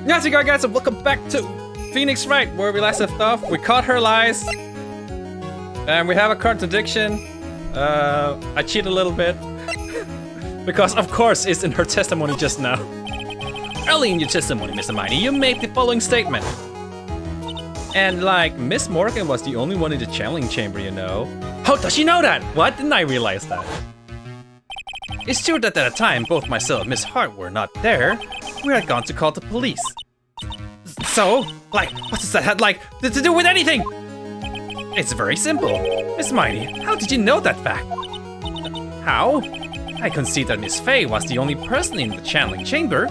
Yes, you guys, and welcome back to Phoenix Wright, where we last left off. We caught her lies, and we have a contradiction. I cheat a little bit, because of course it's in her testimony just now. Early in your testimony, Mr. Mighty, you made the following statement. And like, Miss Morgan was the only one in the channeling chamber, you know. How does she know that? Why didn't I realize that? It's true that at the time, both myself and Miss Hart were not there. We had gone to call the police. So, like, what does that have like to do with anything? It's very simple. Miss Mighty, how did you know that fact? How? I concede that Miss Faye was the only person in the channeling chamber.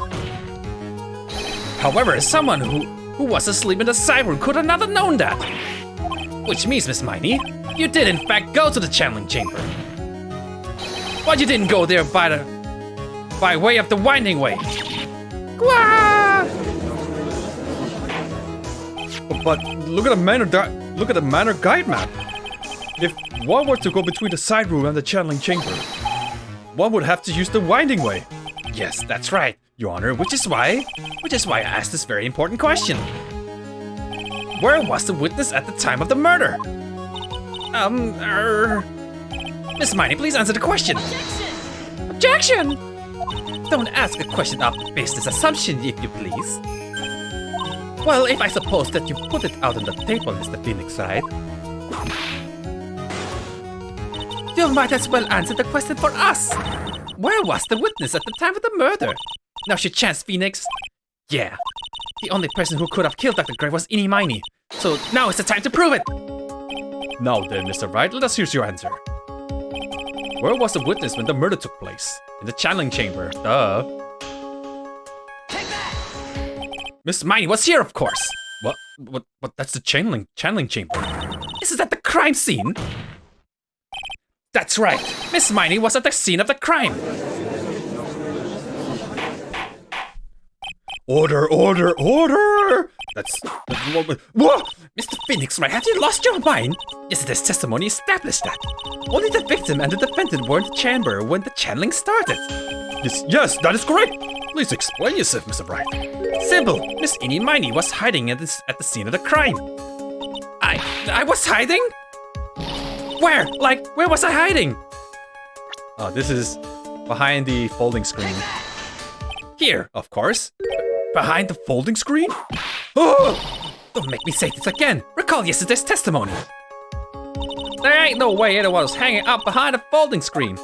However, someone who was asleep in the side room could not have known that. Which means, Miss Mighty, you did in fact go to the channeling chamber. But you didn't go there by way of the winding way. Gwah! But look at the manor guide map. If one were to go between the side room and the channeling chamber, one would have to use the winding way. Yes, that's right, Your Honor, which is why I asked this very important question. Where was the witness at the time of the murder? Miss Mighty, please answer the question. Objection! Don't ask a question off the basis assumption, if you please. Well, if I suppose that you put it out on the table, Mr. Phoenix, right? You might as well answer the question for us. Where was the witness at the time of the murder? Now's your chance, Phoenix. Yeah, the only person who could have killed Dr. Gray was Eenie Miney. So now is the time to prove it. Now then, Mr. Wright, let us hear your answer. Where was the witness when the murder took place? In the channeling chamber, duh. Take that! Miss Miney was here, of course. What? That's the channeling chamber. Isn't that the crime scene? That's right. Miss Miney was at the scene of the crime. Order! That's whoa! Mr. Phoenix, right? Have you lost your mind? Yesterday's testimony established that only the victim and the defendant were in the chamber when the channeling started. Yes, that is correct. Please explain yourself, Mr. Wright. Simple. Miss Eenie Miney was hiding at the scene of the crime. I was hiding? Where? Like, where was I hiding? Oh, this is behind the folding screen. Here, of course. Behind the folding screen? Oh! Don't make me say this again. Recall yesterday's testimony. There ain't no way anyone was hanging out behind a folding screen.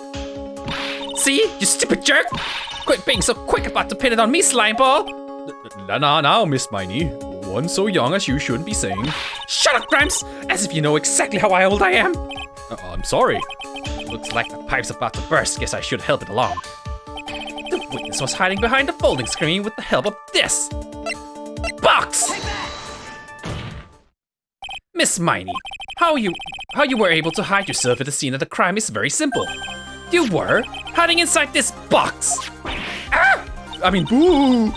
See? You stupid jerk! Quit being so quick about to pin it on me, slimeball! Now, Miss Miney. One so young as you shouldn't be saying. Shut up, Grimes! As if you know exactly how old I am. I'm sorry. Looks like the pipe's about to burst. Guess I should help it along. The witness was hiding behind the folding screen with the help of this box. Miss Miney, how you were able to hide yourself at the scene of the crime is very simple. You were hiding inside this box. Ah! I mean, boo!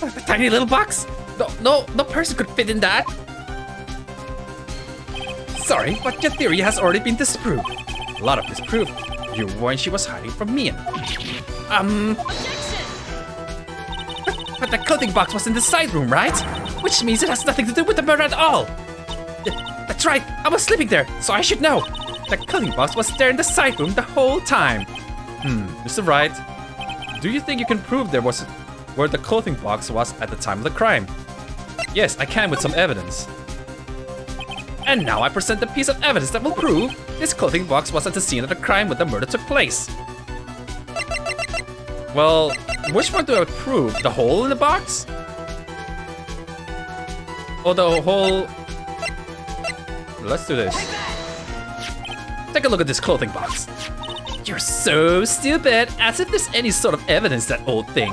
The tiny little box. No person could fit in that. Sorry, but your theory has already been disproved. A lot of disproved. You were when she was hiding from me. But the clothing box was in the side room, right? Which means it has nothing to do with the murder at all. That's right, I was sleeping there, so I should know. The clothing box was there in the side room the whole time. Mr. Wright, do you think you can prove there was where the clothing box was at the time of the crime? Yes, I can with some evidence. And now I present a piece of evidence that will prove this clothing box was at the scene of the crime when the murder took place. Well, which one do I prove? The hole in the box? Or the whole... Let's do this. Take a look at this clothing box. You're so stupid, as if there's any sort of evidence, that old thing.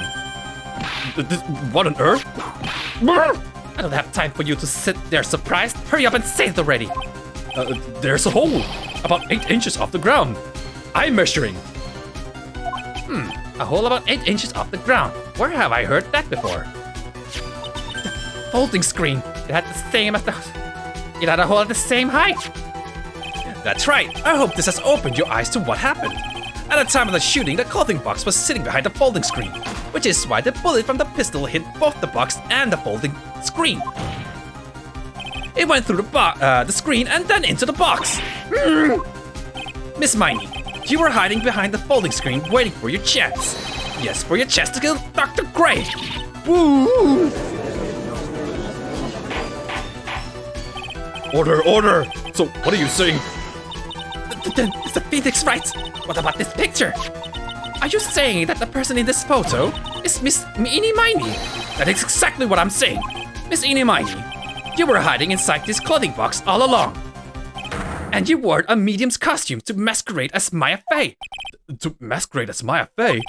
What on earth? I don't have time for you to sit there surprised. Hurry up and say it already. There's a hole, about 8 inches off the ground. I'm measuring. A hole about 8 inches off the ground. Where have I heard that before? The folding screen. It had a hole at the same height. That's right. I hope this has opened your eyes to what happened. At the time of the shooting, the clothing box was sitting behind the folding screen. which is why the bullet from the pistol hit both the box and the folding screen. It went through the screen and then into the box. Miss Miney, you were hiding behind the folding screen waiting for your chance. Yes, for your chance to kill Dr. Gray. Woo! Order! So, what are you saying? Then Mr. Phoenix Wright. What about this picture? Are you saying that the person in this photo is Miss Eenie Miney? That is exactly what I'm saying. Miss Eenie Miney, you were hiding inside this clothing box all along. And you wore a medium's costume to masquerade as Maya Fey. To masquerade as Maya Fey?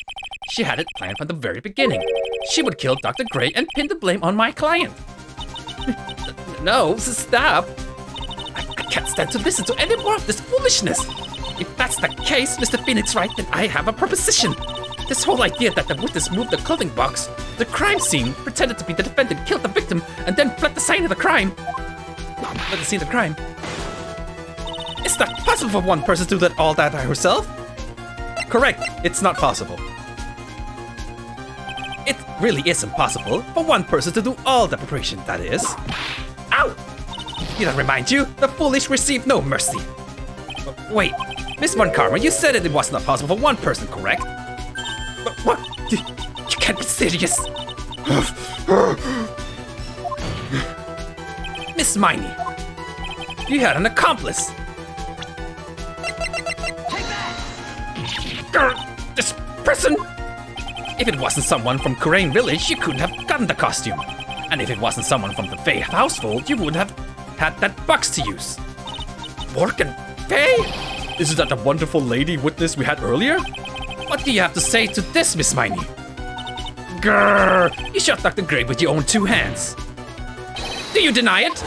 She had it planned from the very beginning. She would kill Dr. Gray and pin the blame on my client. No, stop. I can't stand to listen to any more of this foolishness. If that's the case, Mr. Phoenix Wright, then I have a proposition. This whole idea that the witness moved the clothing box to the crime scene, pretended to be the defendant, killed the victim, and then fled the scene of the crime. It's not possible for one person to do all that by herself. Correct, it's not possible. It really is impossible for one person to do all the preparation, that is. Ow! Did I remind you? The foolish receive no mercy. Wait, Miss Von Karma, you said it was not possible for one person, correct? But what? You can't be serious. Miss Miney, you had an accomplice. Take that! This person? If it wasn't someone from Kurain Village, you couldn't have gotten the costume. And if it wasn't someone from the Fey household, you wouldn't have had that box to use. Morgan Fey? Isn't that the wonderful lady witness we had earlier? What do you have to say to this, Miss Miney? Grrr! You shot Dr. Gray with your own two hands. Do you deny it?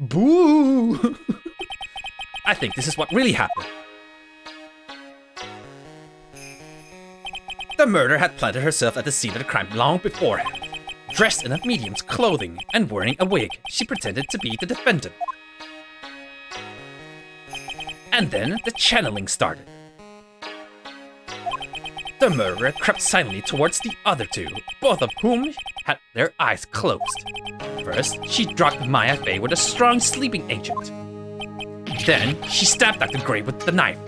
Boo! I think this is what really happened. The murderer had planted herself at the scene of the crime long beforehand. Dressed in a medium's clothing and wearing a wig, she pretended to be the defendant. And then the channeling started. The murderer crept silently towards the other two, both of whom had their eyes closed. First, she drugged Maya Fey with a strong sleeping agent. Then, she stabbed Dr. Gray with the knife.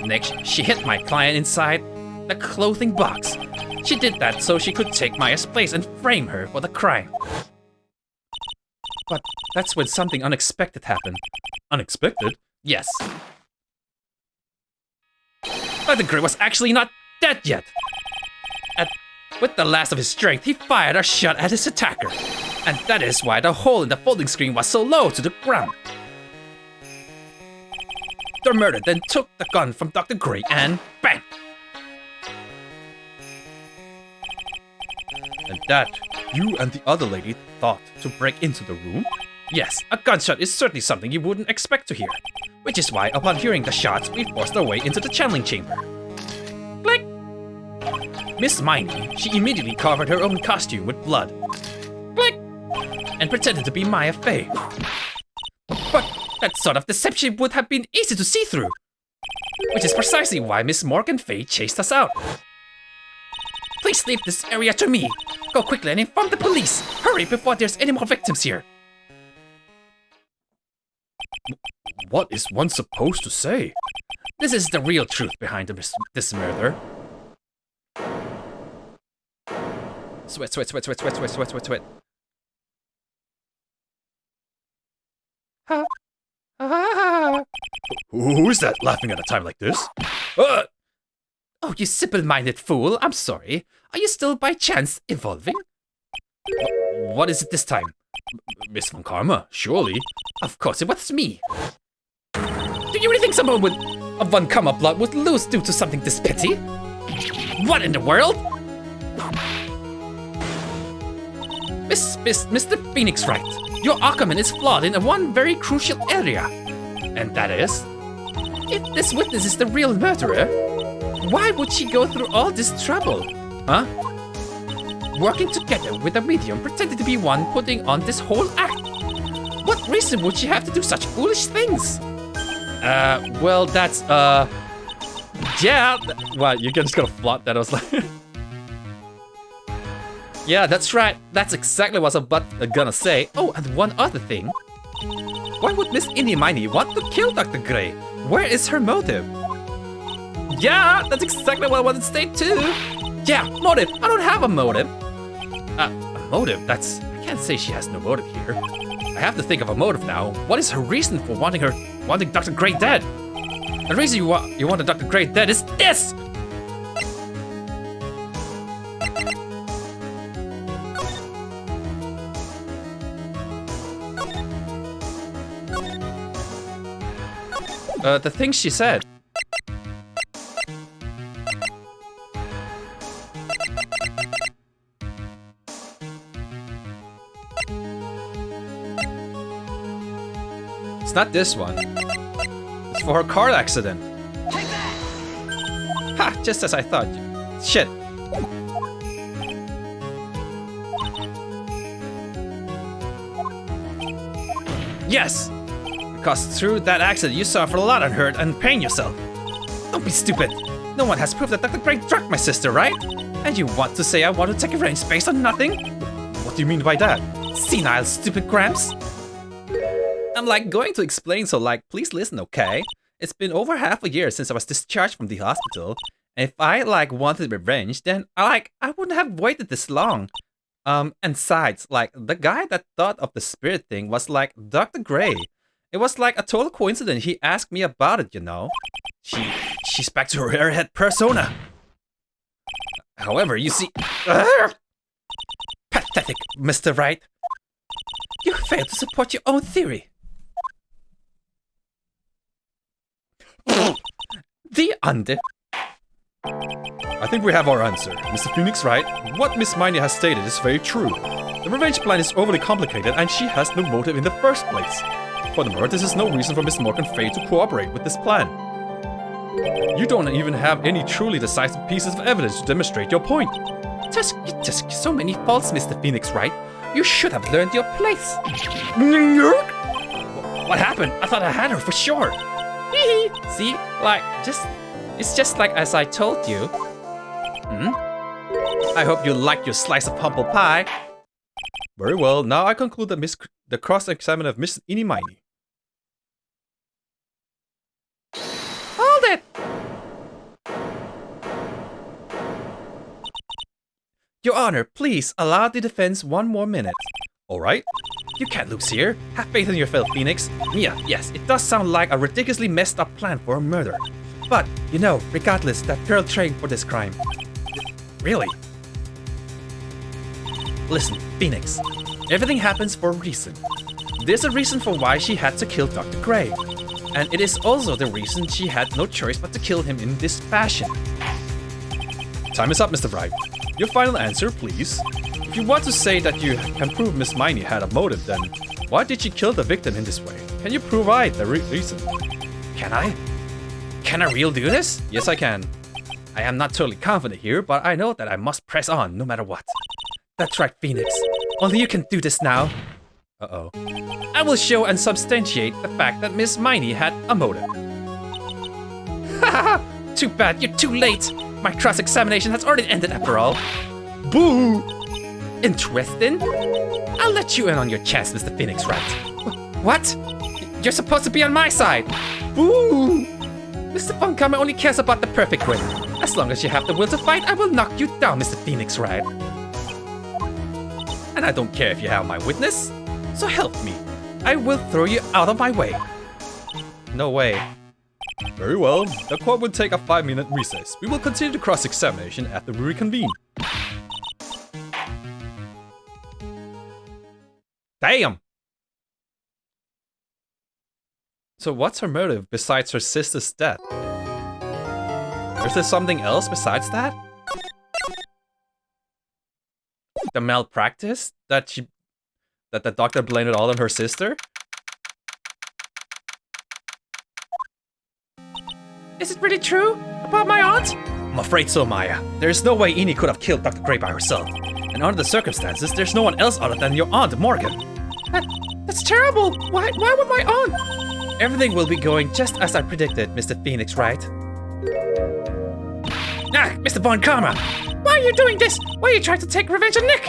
Next, she hit my client inside the clothing box. She did that so she could take Maya's place and frame her for the crime. But that's when something unexpected happened. Unexpected? Yes. Dr. Gray was actually not dead yet. With the last of his strength, he fired a shot at his attacker. And that is why the hole in the folding screen was so low to the ground. The murderer then took the gun from Dr. Gray and bang! And that you and the other lady thought to break into the room? Yes, a gunshot is certainly something you wouldn't expect to hear. Which is why, upon hearing the shots, we forced our way into the channeling chamber. Click! Miss Miney, she immediately covered her own costume with blood. Click! And pretended to be Maya Fey. But that sort of deception would have been easy to see through. Which is precisely why Miss Morgan Fey chased us out. Please leave this area to me. Go quickly and inform the police. Hurry before there's any more victims here. What is one supposed to say? This is the real truth behind this murder. Sweat, sweat, sweat, sweat, sweat, sweat, sweat, sweat, sweat. Who is that laughing at a time like this? Oh, you simple-minded fool, I'm sorry. Are you still by chance evolving? What is it this time? Miss Von Karma, surely. Of course it was me. Do you really think someone with a Von Karma blood would lose due to something this petty? What in the world? Mr. Phoenix Wright, your argument is flawed in one very crucial area. And that is, if this witness is the real murderer, why would she go through all this trouble? Huh? Working together with a medium pretending to be one putting on this whole act. What reason would she have to do such foolish things? Well, that's, yeah. Wow, you're just gonna flop that. I was like, yeah, that's right. That's exactly what I was gonna say. Oh, and one other thing. Why would Miss Innie Miney want to kill Dr. Gray? Where is her motive? Yeah, that's exactly what I wanted to say too. Yeah, motive. I don't have a motive. A motive? That's... I can't say she has no motive here. I have to think of a motive now. What is her reason for wanting Dr. Gray dead? The reason you wanted Dr. Gray dead is this! The things she said. It's not this one. It's for her car accident. Take that! Ha! Just as I thought. Shit. Yes! Because through that accident you suffered a lot of hurt and pain yourself. Don't be stupid. No one has proof that Dr. Gray drugged my sister, right? And you want to say I want to take revenge based on nothing? What do you mean by that? Senile, stupid Gramps? I'm like going to explain, so like, please listen, okay? It's been over half a year since I was discharged from the hospital. And if I like wanted revenge, then I wouldn't have waited this long. And besides, like, the guy that thought of the spirit thing was like Dr. Gray. It was like a total coincidence he asked me about it, you know? She's back to her airhead persona. However, you see... Pathetic, Mr. Wright. You failed to support your own theory. The under... I think we have our answer. Mr. Phoenix, right? What Miss Miney has stated is very true. The revenge plan is overly complicated and she has no motive in the first place. Furthermore, this is no reason for Miss Morgan Fay to cooperate with this plan. You don't even have any truly decisive pieces of evidence to demonstrate your point. Just so many faults, Mr. Phoenix, right? You should have learned your place. What happened? I thought I had her for sure. See, like, it's just like as I told you. I hope you like your slice of humble pie. Very well, now I conclude that the cross-examination of Miss Innie Miney. Hold it! Your Honor, please allow the defense one more minute. Alright. You can't lose here. Have faith in your fellow Phoenix. Yeah, yes, it does sound like a ridiculously messed up plan for a murder. But, you know, regardless, that girl trained for this crime. Really? Listen, Phoenix. Everything happens for a reason. There's a reason for why she had to kill Dr. Gray. And it is also the reason she had no choice but to kill him in this fashion. Time is up, Mr. Wright. Your final answer, please. If you want to say that you can prove Miss Miney had a motive, then why did she kill the victim in this way? Can you provide the reason? Can I? Can I really do this? Yes, I can. I am not totally confident here, but I know that I must press on no matter what. That's right, Phoenix. Only you can do this now. Uh-oh. I will show and substantiate the fact that Miss Miney had a motive. Haha! Too bad, you're too late. My cross-examination has already ended after all. Boo! Interesting? I'll let you in on your chance, Mr. Phoenix, right? What? You're supposed to be on my side. Boo! Mr. Funkamer only cares about the perfect win. As long as you have the will to fight, I will knock you down, Mr. Phoenix, right? And I don't care if you have my witness. So help me. I will throw you out of my way. No way. Very well. The court will take a 5-minute recess. We will continue the cross-examination after we reconvene. Damn! So what's her motive besides her sister's death? Is there something else besides that? The malpractice? That the doctor blamed it all on her sister? Is it really true? About my aunt? I'm afraid so, Maya. There's no way Eni could have killed Dr. Gray by herself. And under the circumstances, there's no one else other than your aunt, Morgan. That's terrible! Why would my aunt? Everything will be going just as I predicted, Mr. Phoenix, Wright? Ah, Mr. Von Karma! Why are you doing this? Why are you trying to take revenge on Nick?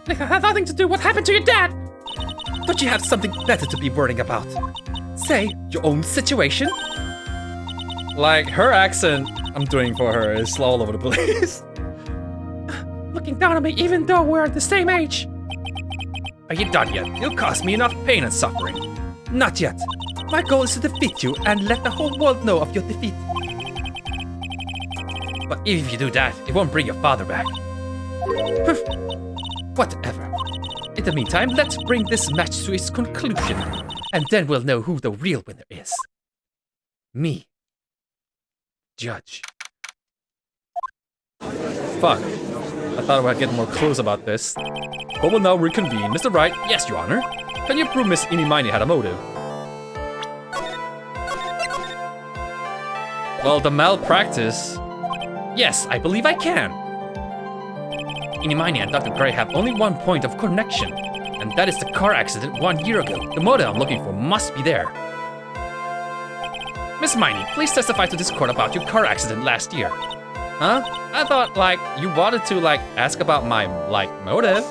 Nick had nothing to do with what happened to your dad! Don't you have something better to be worrying about? Say, your own situation? Like, her accent I'm doing for her is all over the place. Looking down on me even though we're the same age. Are you done yet? You'll cause me enough pain and suffering. Not yet. My goal is to defeat you and let the whole world know of your defeat. But if you do that, it won't bring your father back. Whatever. In the meantime, let's bring this match to its conclusion, and then we'll know who the real winner is. Me. Judge. Fuck. I thought I would get more clues about this. But we'll now reconvene. Mr. Wright, Yes, Your Honor. can you prove Miss Inimini had a motive? Well, the malpractice. Yes, I believe I can. Inimini and Dr. Gray have only one point of connection, and that is the car accident 1 year ago. The motive I'm looking for must be there. Miss Miney, please testify to this court about your car accident last year. Huh? I thought, like, you wanted to, like, ask about my, like, motive.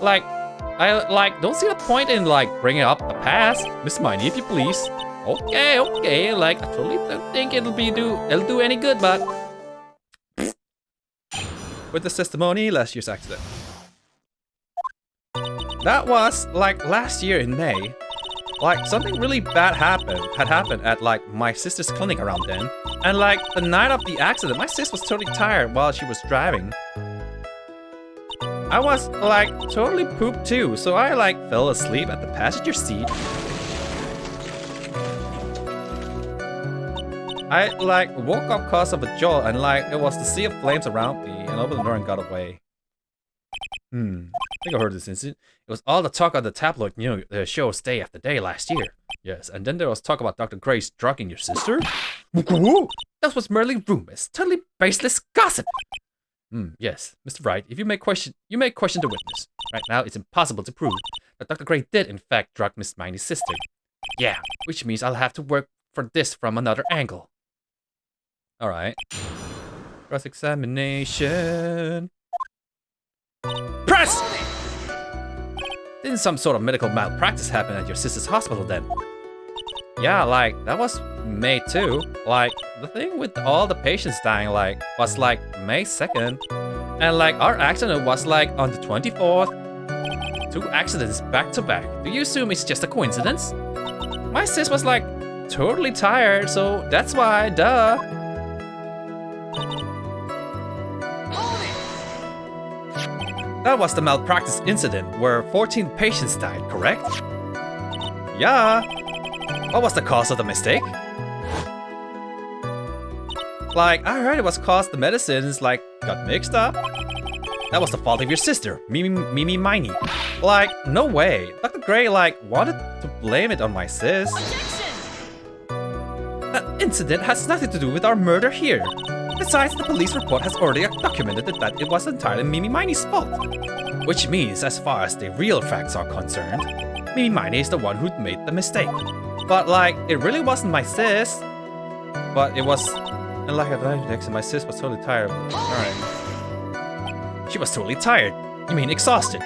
Like, I, like, don't see the point in, like, bringing up the past. Miss Miney, if you please. Okay, like, I totally don't think it'll do any good, but... With the testimony, last year's accident. That was, like, last year in May. Like, something really bad had happened at, like, my sister's clinic around then. And, like, the night of the accident, my sis was totally tired while she was driving. I was, like, totally pooped too, so I, like, fell asleep at the passenger seat. I, like, woke up cause of a jolt, and, like, it was the sea of flames around me, and opened the door and got away. I think I heard this incident. It was all the talk of the tabloid, you know, the shows day after day last year. Yes, and then there was talk about Dr. Gray's drugging your sister. That was merely rumors, totally baseless gossip. Yes, Mr. Wright, if you may question the witness. Right now, it's impossible to prove that Dr. Gray did in fact drug Miss Miney's sister. Yeah, Which means I'll have to work for this from another angle. Alright. Cross-examination. press! Didn't some sort of medical malpractice happen at your sister's hospital then? Yeah, like, that was May 2. Like, the thing with all the patients dying, like, was like May 2nd. And like, our accident was like on the 24th. 2 accidents back to back. Do you assume it's just a coincidence? My sis was like totally tired, so that's why, duh. That was the malpractice incident where 14 patients died, correct? Yeah. What was the cause of the mistake? Like, I heard it was cause the medicines, like, got mixed up. That was the fault of your sister, Mimi Miney. Like, no way. Dr. Gray, like, wanted to blame it on my sis. That incident has nothing to do with our murder here. Besides, the police report has already documented that it was entirely Mimi Miney's fault. Which means, as far as the real facts are concerned, Mimi Miney is the one who made the mistake. But, like, it really wasn't my sis. But it was... And like I died next, and my sis was totally tired. Alright. She was totally tired. You mean exhausted?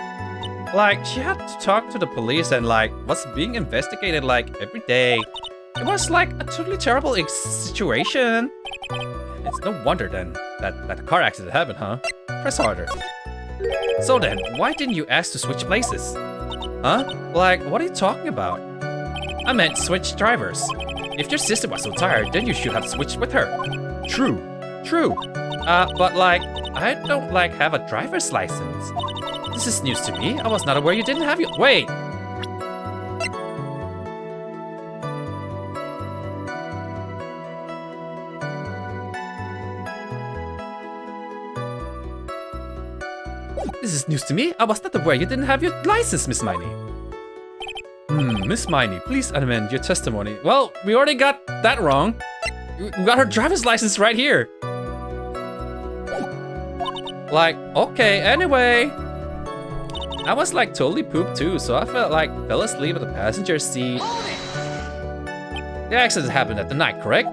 Like, she had to talk to the police and, like, was being investigated, like, every day. It was, like, a totally terrible situation. It's no wonder, then, that the car accident happened, huh? Press harder. So then, why didn't you ask to switch places? Huh? Like, what are you talking about? I meant switch drivers. If your sister was so tired, then you should have switched with her. True. But, like, I don't, like, have a driver's license. This is news to me. I was not aware you didn't have your... Wait! This is news to me. I was not aware you didn't have your license, Miss Miney. Miss Miney, please amend your testimony. Well, we already got that wrong. We got her driver's license right here. Like, okay, anyway. I was like totally pooped too, so I felt like fell asleep at the passenger seat. The accident happened at the night, correct?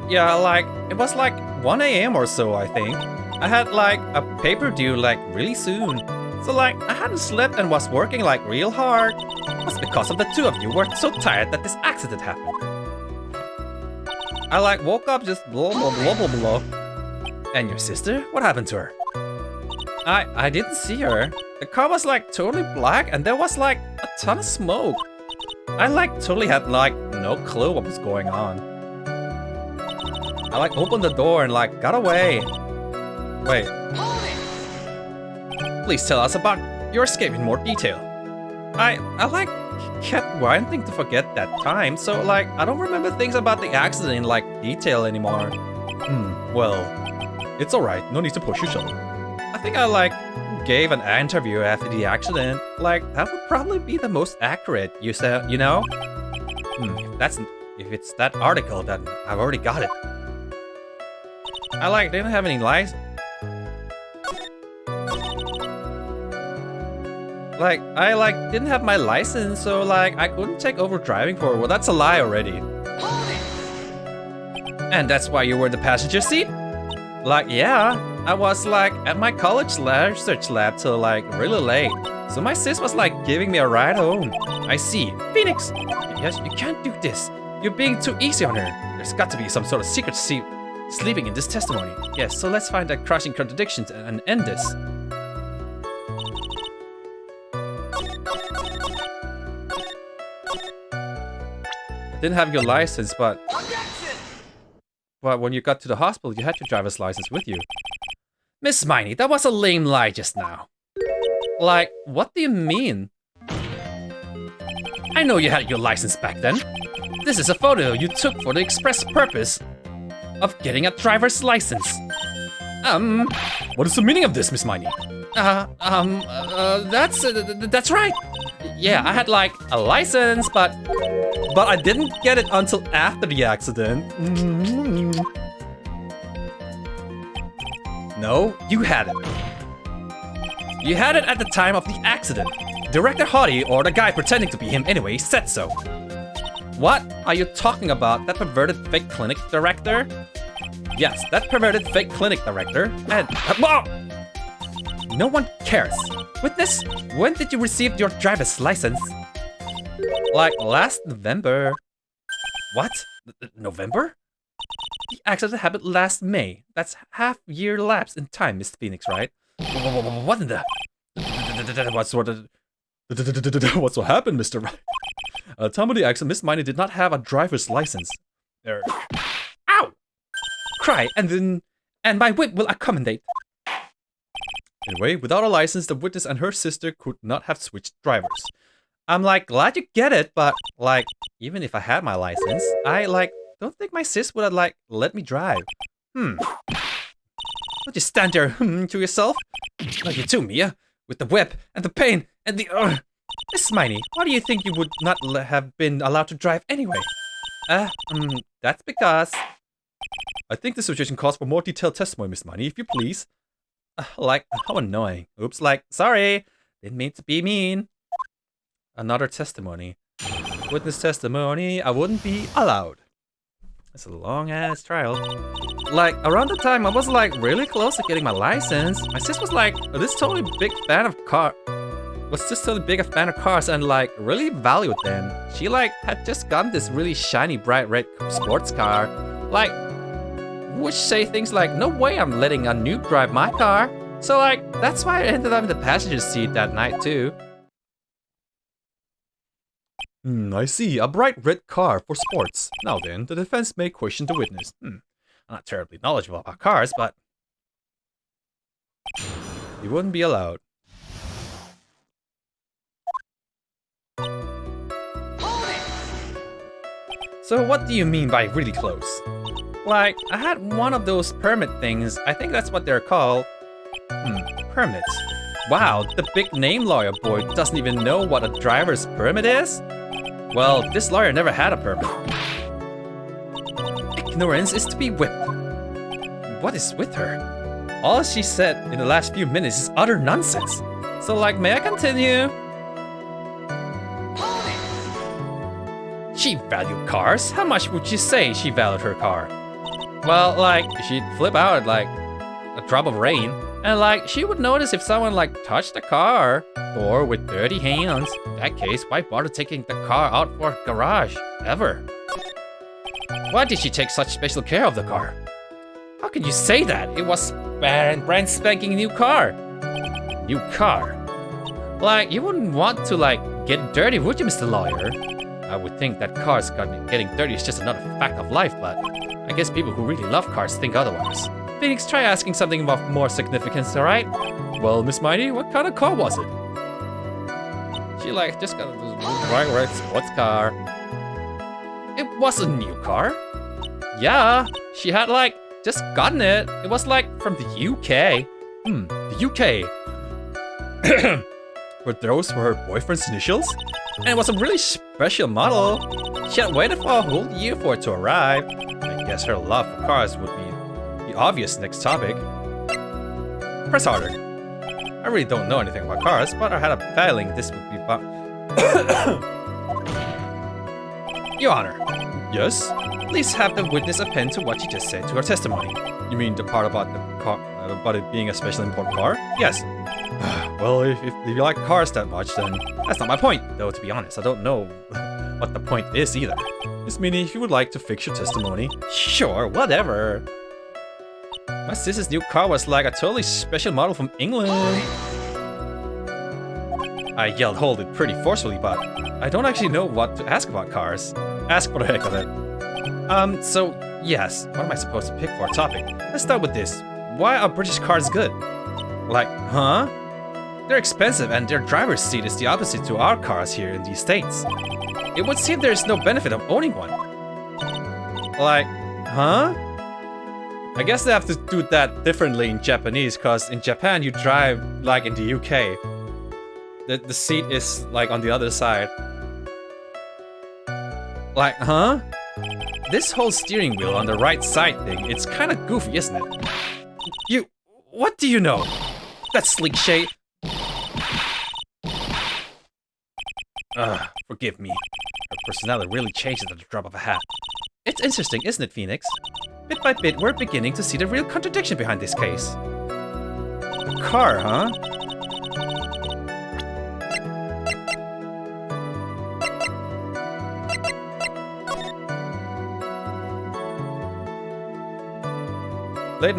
Yeah, like, it was like 1 AM or so, I think. I had like a paper due like really soon. So like, I hadn't slept and was working like real hard. It was because of the two of you were so tired that this accident happened. I like woke up just blah blah blah blah blah. And your sister? What happened to her? I didn't see her. The car was like totally black and there was like a ton of smoke. I like totally had like no clue what was going on. I like opened the door and like got away. Wait. Please tell us about your escape in more detail. I like kept wanting to forget that time, so like I don't remember things about the accident in like detail anymore. Well, it's alright, no need to push yourself. I think I like gave an interview after the accident. Like that would probably be the most accurate. You said, you know? If it's that article, then I've already got it. I like didn't have any lies. Like I like didn't have my license, so like I couldn't take over driving for. Well, that's a lie already. And that's why you were in the passenger seat? Like, yeah, I was like at my college research lab till like really late. So my sis was like giving me a ride home. I see. Phoenix! Yes, you can't do this. You're being too easy on her. There's got to be some sort of secret sleeping in this testimony. Yes, so let's find that crushing contradictions and end this. Didn't have your license, but when you got to the hospital, you had your driver's license with you. Miss Miney, that was a lame lie just now. Like, what do you mean? I know you had your license back then. This is a photo you took for the express purpose of getting a driver's license. What is the meaning of this, Miss Miney? That's right. Yeah, I had like a license, but I didn't get it until after the accident. No, you had it. You had it at the time of the accident. Director Hottie, or the guy pretending to be him anyway, said so. What are you talking about? That perverted fake clinic director? Yes, that perverted fake clinic director. And whoa! No one cares. Witness, when did you receive your driver's license? Like last November. What? November? The accident happened last May. That's half-year lapse in time, Miss Phoenix, right? What in the? What's what happened, Mr. Wright? At the time of the accident, Miss Miney did not have a driver's license. Ow! Cry, and my whip will accommodate. Anyway, without a license, the witness and her sister could not have switched drivers. I'm like glad you get it, but like even if I had my license, I like don't think my sis would have like let me drive. Don't you stand there to yourself? Not you too, Mia, with the whip and the pain and the Miss Miney, why do you think you would not have been allowed to drive anyway? That's because I think the situation calls for more detailed testimony, Miss Miney, if you please. Like, how annoying. Oops, like, sorry. Didn't mean to be mean. Another testimony. Witness testimony, I wouldn't be allowed. It's a long-ass trial. Like, around the time I was like really close to getting my license, my sis was like, this totally big fan of cars and like really valued them. She like had just gotten this really shiny bright red sports car. Like, would say things like, no way I'm letting a noob drive my car. So like, that's why I ended up in the passenger seat that night too. I see. A bright red car for sports. Now then, the defense may question the witness. I'm not terribly knowledgeable about cars, but you wouldn't be allowed. So what do you mean by really close? Like, I had one of those permit things. I think that's what they're called. Permits. Wow, the big name lawyer boy doesn't even know what a driver's permit is? Well, this lawyer never had a permit. ignorance is to be whipped. What is with her? All she said in the last few minutes is utter nonsense. So like, may I continue? Hold it! She valued cars? How much would you say she valued her car? Well, like, she'd flip out like a drop of rain. And like, she would notice if someone like touched the car door with dirty hands. In that case, why bother taking the car out for a garage? Ever? Why did she take such special care of the car? How can you say that? It was brand spanking new car. New car? Like, you wouldn't want to like get dirty, would you, Mr. Lawyer? I would think that cars getting dirty is just another fact of life, but I guess people who really love cars think otherwise. Phoenix, try asking something of more significance, alright? Well, Miss Mighty, what kind of car was it? She like just got this Wright sports car. It was a new car. Yeah, she had like just gotten it. It was like from the UK. The UK. But those were her boyfriend's initials? And it was a really special model. She had waited for a whole year for it to arrive. I guess her love for cars would be the obvious next topic. Press harder. I really don't know anything about cars, but I had a feeling this would be about... Your Honor. Yes? Please have the witness append to what she just said to her testimony. You mean the part about the car, about it being a special import car? Yes. Well, if you like cars that much, then that's not my point. Though, to be honest, I don't know what the point is either. Miss Minnie, if you would like to fix your testimony. Sure, whatever. My sister's new car was like a totally special model from England. I yelled hold it pretty forcefully, but I don't actually know what to ask about cars. Ask for the heck of it. So, yes, what am I supposed to pick for a topic? Let's start with this. Why are British cars good? Like, huh? They're expensive and their driver's seat is the opposite to our cars here in these states. It would seem there's no benefit of owning one. Like, huh? I guess they have to do that differently in Japanese, because in Japan you drive like in the UK. The seat is like on the other side. Like, huh? This whole steering wheel on the right side thing, it's kind of goofy, isn't it? What do you know? That sleek shape. Forgive me. Her personality really changes at the drop of a hat. It's interesting, isn't it, Phoenix? Bit by bit, we're beginning to see the real contradiction behind this case. The car, huh? Late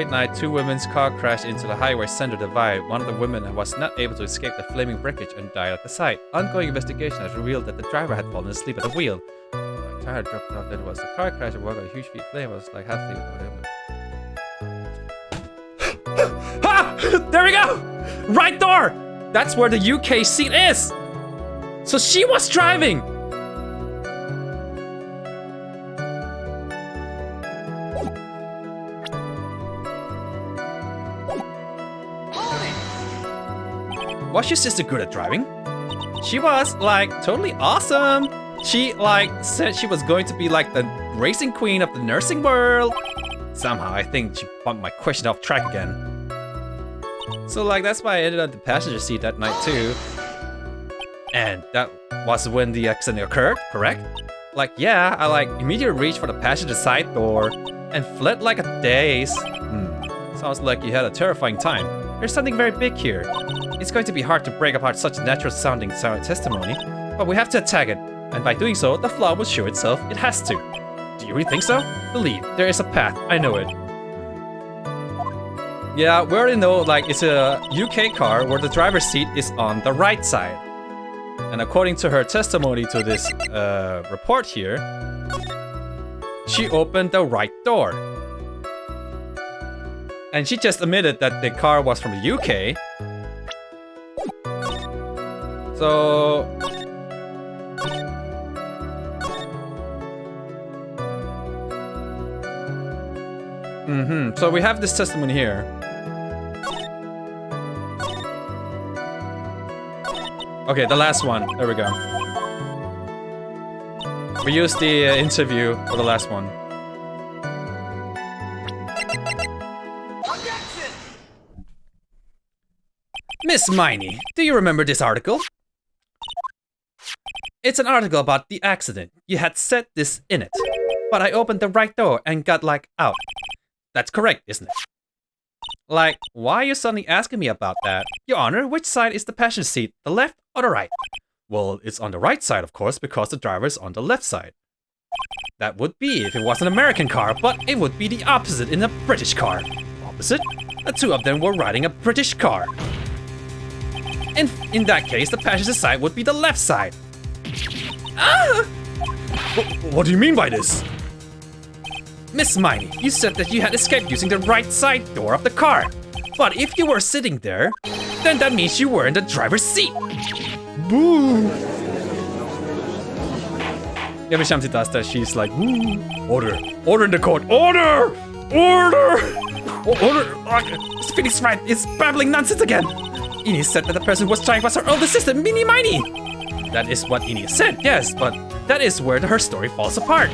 night, two women's car crashed into the highway center divide. One of the women was not able to escape the flaming wreckage and died at the site. Ongoing investigation has revealed that the driver had fallen asleep at the wheel. My tire dropped off. That it was the car crash and woke a huge flame. I was like half asleep. Ha! There we go! Right door! That's where the UK seat is! So she was driving! Was your sister good at driving? She was, like, totally awesome. She, like, said she was going to be, like, the racing queen of the nursing world. Somehow, I think she bumped my question off track again. So, like, that's why I ended up the passenger seat that night, too. And that was when the accident occurred, correct? Like, yeah, I, like, immediately reached for the passenger side door and fled like a daze. Sounds like you had a terrifying time. There's something very big here. It's going to be hard to break apart such natural-sounding testimony, but we have to attack it, and by doing so, the flaw will show itself. It has to. Do you really think so? Believe, there is a path. I know it. Yeah, we already know, like, it's a UK car where the driver's seat is on the right side. And according to her testimony to this report here, she opened the right door. And she just admitted that the car was from the UK. So... So we have this testimony here. Okay, the last one. There we go. We used the interview for the last one. Miss Miney, do you remember this article? It's an article about the accident. You had said this in it. But I opened the right door and got out. That's correct, isn't it? Why are you suddenly asking me about that? Your Honor, which side is the passenger seat, the left or the right? Well, it's on the right side, of course, because the driver is on the left side. That would be if it was an American car, but it would be the opposite in a British car. Opposite? The two of them were riding a British car. In that case, the passenger side would be the left side. Ah! What do you mean by this? Miss Miney, you said that you had escaped using the right side door of the car. But if you were sitting there, then that means you were in the driver's seat. Boo! Every time she does that, she's like, boo! Order! Order in the court! Order! Order! Order! This Phoenix Wright is babbling nonsense again. Ini said that the person who was trying was her older sister, Minnie Miney. That is what Ini said, yes, but that is where her story falls apart.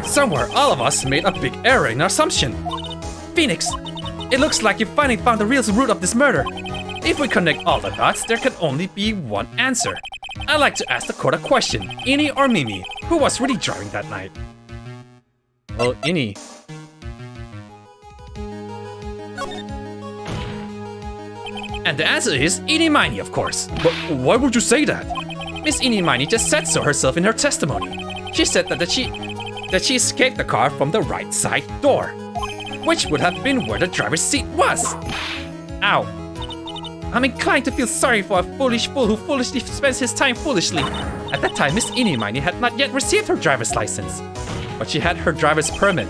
Somewhere, all of us made a big error in our assumption. Phoenix, it looks like you finally found the real root of this murder. If we connect all the dots, there can only be one answer. I'd like to ask the court a question. Ini or Mimi, who was really driving that night? Well, Ini. And the answer is Ini Miney, of course. But why would you say that? Miss Ini Miney just said so herself in her testimony. She said that she escaped the car from the right side door, which would have been where the driver's seat was. Ow. I'm inclined to feel sorry for a foolish fool who foolishly spends his time foolishly. At that time, Miss Ini Miney had not yet received her driver's license, but she had her driver's permit.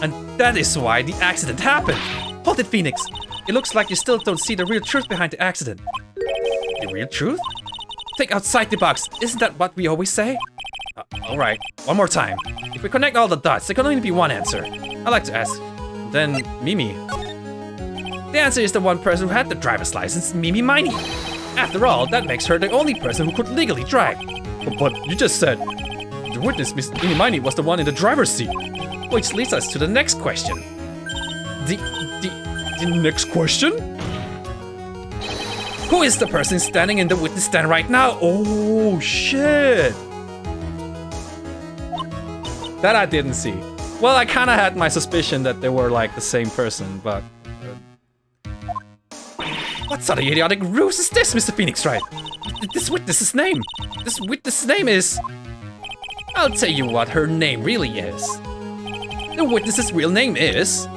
And that is why the accident happened. Hold it, Phoenix. It looks like you still don't see the real truth behind the accident. The real truth? Think outside the box. Isn't that what we always say? Alright, one more time. If we connect all the dots, there can only be one answer. I'd like to ask, then Mimi. The answer is the one person who had the driver's license, Mimi Miney. After all, that makes her the only person who could legally drive. But you just said the witness, Miss Mimi Miney, was the one in the driver's seat. Which leads us to the next question. The next question? Who is the person standing in the witness stand right now? Oh, shit. That I didn't see. Well, I kind of had my suspicion that they were like the same person, but... What sort of idiotic ruse is this, Mr. Phoenix Wright? This witness's name. This witness's name is... I'll tell you what her name really is. The witness's real name is...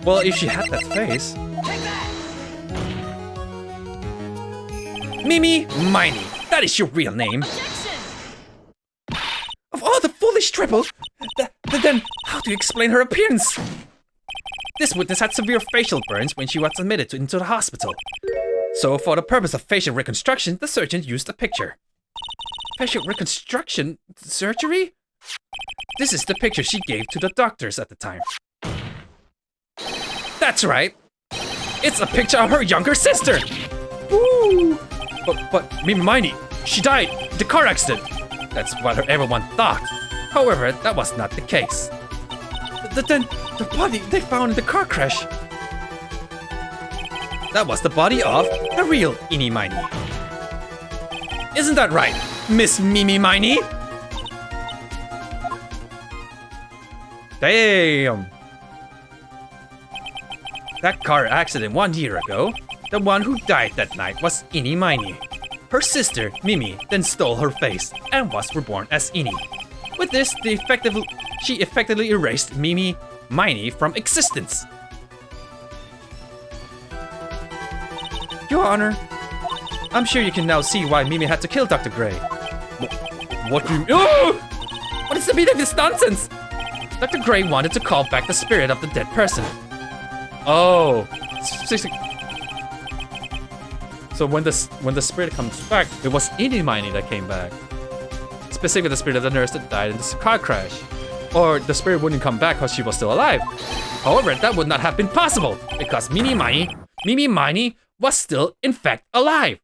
Well, if she had that face... Mimi Miney. That is your real name. Of all the foolish triple, then how do you explain her appearance? This witness had severe facial burns when she was admitted into the hospital. So for the purpose of facial reconstruction, the surgeon used a picture. Facial reconstruction? Surgery? This is the picture she gave to the doctors at the time. That's right. It's a picture of her younger sister. Woo! But Mimi Miney, she died in the car accident. That's what everyone thought. However, that was not the case. Then the body they found in the car crash. That was the body of the real Ini Miney. Isn't that right, Miss Mimi Miney? Damn. That car accident 1 year ago, the one who died that night was Ini Miney. Her sister, Mimi, then stole her face and was reborn as Ini. With this, she effectively erased Mimi Miney from existence. Your Honor, I'm sure you can now see why Mimi had to kill Dr. Gray. What do you mean? Oh! What is the meaning of this nonsense? Dr. Gray wanted to call back the spirit of the dead person. Oh. So when the spirit comes back, it was Ini Miney that came back. Specifically the spirit of the nurse that died in this car crash. Or the spirit wouldn't come back because she was still alive. However, that would not have been possible because Mimi Miney was still in fact alive.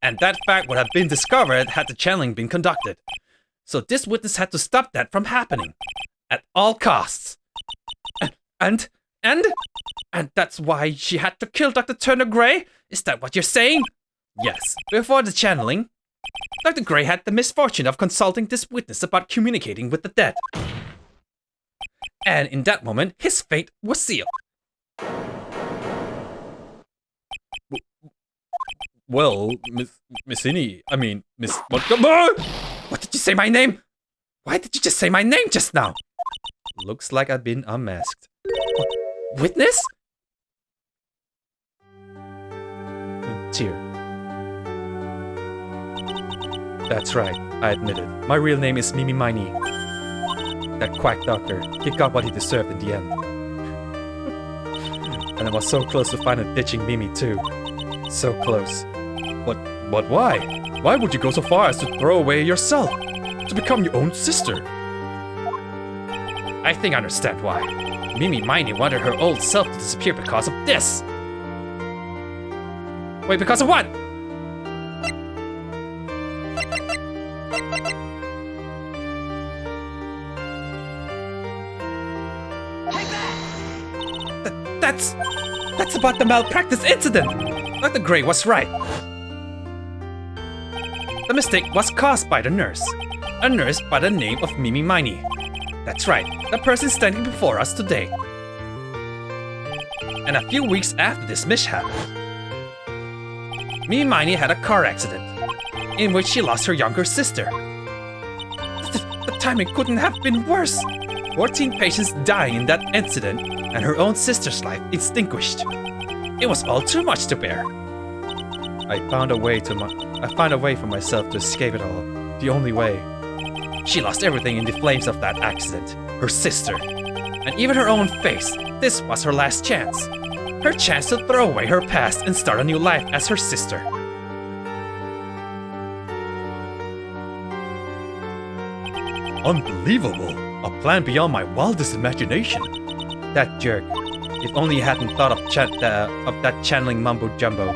And that fact would have been discovered had the channeling been conducted. So this witness had to stop that from happening. At all costs. And that's why she had to kill Dr. Turner Gray? Is that what you're saying? Yes. Before the channeling, Dr. Gray had the misfortune of consulting this witness about communicating with the dead. And in that moment, his fate was sealed. Well, Miss Montgomery! What did you say my name? Why did you just say my name just now? Looks like I've been unmasked. Witness? Tear. That's right, I admit it. My real name is Mimi Miney. That quack doctor, he got what he deserved in the end. And I was so close to finally ditching Mimi too. So close. But why? Why would you go so far as to throw away yourself? To become your own sister? I think I understand why. Mimi Miney wanted her old self to disappear because of this. Wait, because of what? That's about the malpractice incident. Dr. Gray was right. The mistake was caused by the nurse. A nurse by the name of Mimi Miney. That's right, the person standing before us today. And a few weeks after this mishap, Mimi Miney had a car accident in which she lost her younger sister. The timing couldn't have been worse. 14 patients dying in that incident and her own sister's life extinguished. It was all too much to bear. I found a way for myself to escape it all. The only way. She lost everything in the flames of that accident. Her sister. And even her own face. This was her last chance. Her chance to throw away her past and start a new life as her sister. Unbelievable! A plan beyond my wildest imagination. That jerk. If only he hadn't thought of that channeling mumbo jumbo.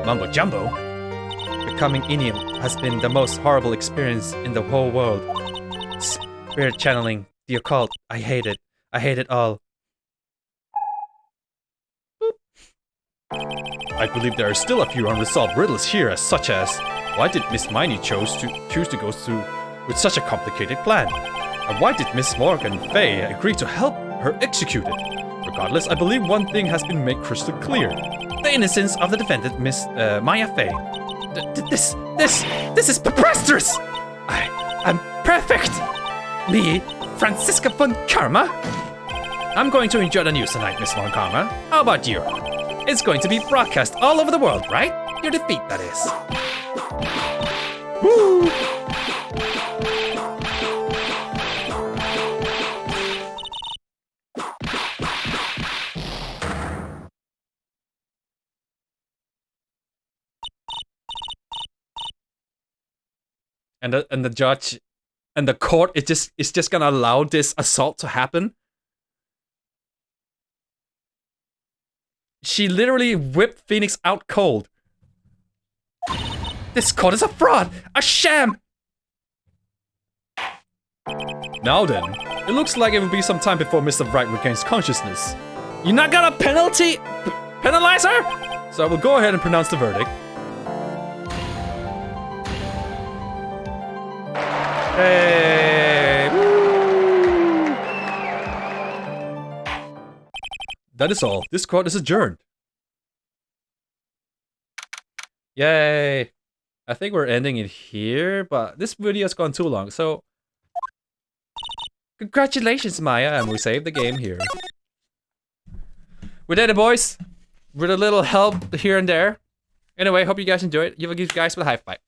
Mumbo jumbo? Becoming Inium has been the most horrible experience in the whole world. Spirit channeling, the occult, I hate it. I hate it all. I believe there are still a few unresolved riddles here, such as why did Miss Miney choose to go through with such a complicated plan? And why did Miss Morgan Fay agree to help her execute it? Regardless, I believe one thing has been made crystal clear. The innocence of the defendant, Miss Maya Fay. This is preposterous! I'm perfect! Me, Francisca von Karma? I'm going to enjoy the news tonight, Miss von Karma. How about you? It's going to be broadcast all over the world, right? Your defeat, that is. Woo! And the judge and the court is just gonna allow this assault to happen. She literally whipped Phoenix out cold. This court is a fraud, a sham. Now then, it looks like it will be some time before Mr. Wright regains consciousness. You're not gonna penalize her? So I will go ahead and pronounce the verdict. Hey! Woo! That is all. This court is adjourned. Yay! I think we're ending it here, but this video has gone too long, so congratulations, Maya, and we saved the game here. We did it, boys! With a little help here and there. Anyway, hope you guys enjoyed. Give you guys a high five.